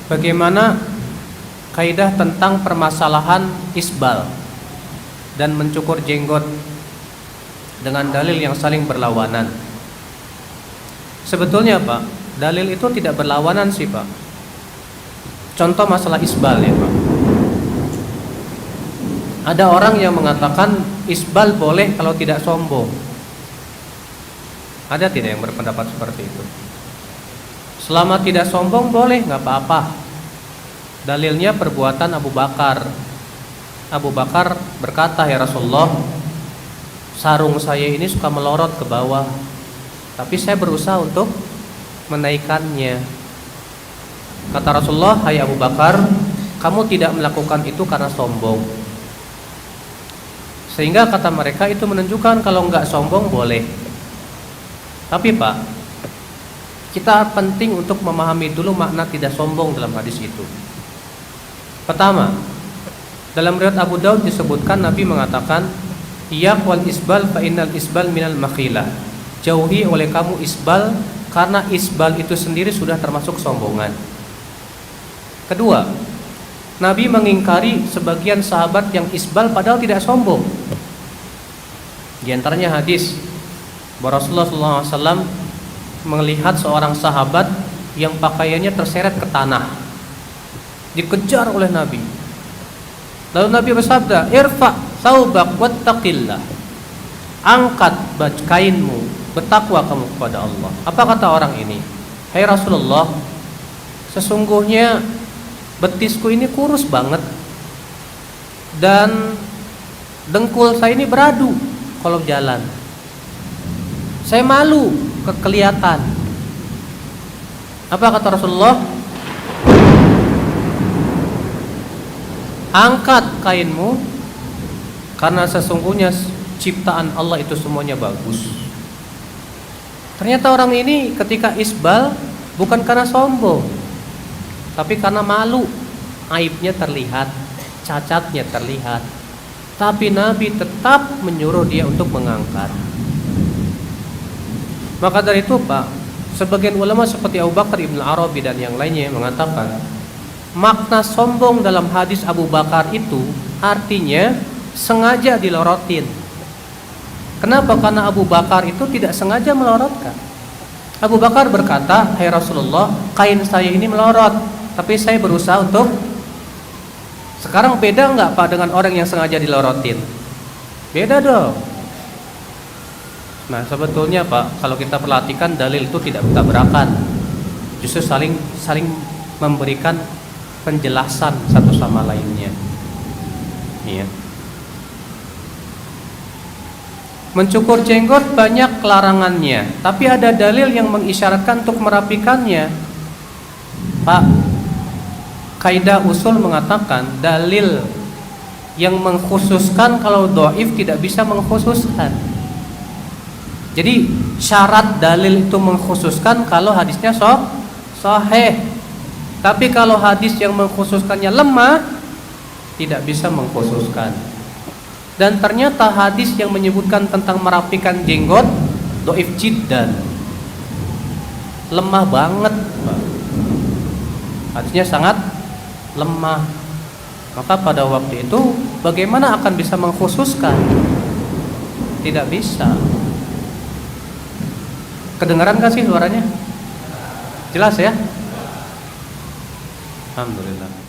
Bagaimana kaidah tentang permasalahan isbal dan mencukur jenggot dengan dalil yang saling berlawanan? Sebetulnya Pak, dalil itu tidak berlawanan sih Pak. Contoh masalah isbal ya Pak. Ada orang yang mengatakan isbal boleh kalau tidak sombong. Ada tidak yang berpendapat seperti itu? Selama tidak sombong boleh, nggak apa-apa. Dalilnya perbuatan Abu Bakar. Abu Bakar berkata, ya Rasulullah, sarung saya ini suka melorot ke bawah, tapi saya berusaha untuk menaikkannya. Kata Rasulullah, hai Abu Bakar, kamu tidak melakukan itu karena sombong. Sehingga kata mereka itu menunjukkan kalau nggak sombong boleh. Tapi Pak, kita penting untuk memahami dulu makna tidak sombong dalam hadis itu. Pertama, dalam riwayat Abu Daud disebutkan Nabi mengatakan, iyyak wal isbal fa innal isbal minal makhilah. Jauhi oleh kamu isbal, karena isbal itu sendiri sudah termasuk sombongan. Kedua, Nabi mengingkari sebagian sahabat yang isbal padahal tidak sombong. Di antaranya hadis bahwa Rasulullah SAW melihat seorang sahabat yang pakaiannya terseret ke tanah, dikejar oleh Nabi. Lalu Nabi bersabda, irfa saubak wattaqillah, angkat kainmu, bertakwa kamu kepada Allah. Apa kata orang ini? Hai Rasulullah, sesungguhnya betisku ini kurus banget dan dengkul saya ini beradu kalau jalan. Saya malu kelihatan. Apa kata Rasulullah? Angkat kainmu, karena sesungguhnya ciptaan Allah itu semuanya bagus. Ternyata orang ini ketika isbal bukan karena sombong, tapi karena malu. Aibnya terlihat, cacatnya terlihat, tapi Nabi tetap menyuruh dia untuk mengangkat. Maka dari itu Pak, sebagian ulama seperti Abu Bakar Ibn Arabi dan yang lainnya mengatakan, makna sombong dalam hadis Abu Bakar itu artinya sengaja dilorotin. Kenapa? Karena Abu Bakar itu tidak sengaja melorotkan. Abu Bakar berkata, hai Rasulullah, kain saya ini melorot, tapi saya berusaha untuk. Sekarang beda nggak Pak dengan orang yang sengaja dilorotin? Beda dong. Nah sebetulnya Pak, kalau kita perhatikan dalil itu tidak bertabrakan, justru saling memberikan penjelasan satu sama lainnya. Iya. Mencukur jenggot banyak larangannya, tapi ada dalil yang mengisyaratkan untuk merapikannya. Pak, kaidah usul mengatakan dalil yang mengkhususkan kalau dhaif tidak bisa mengkhususkan. Jadi syarat dalil itu mengkhususkan kalau hadisnya sahih. Tapi kalau hadis yang mengkhususkannya lemah, tidak bisa mengkhususkan. Dan ternyata hadis yang menyebutkan tentang merapikan jenggot dhaif jiddan, lemah banget Pak. Hadisnya sangat lemah. Maka pada waktu itu bagaimana akan bisa mengkhususkan? Tidak bisa. Kedengaran gak sih suaranya? Jelas ya? Alhamdulillah.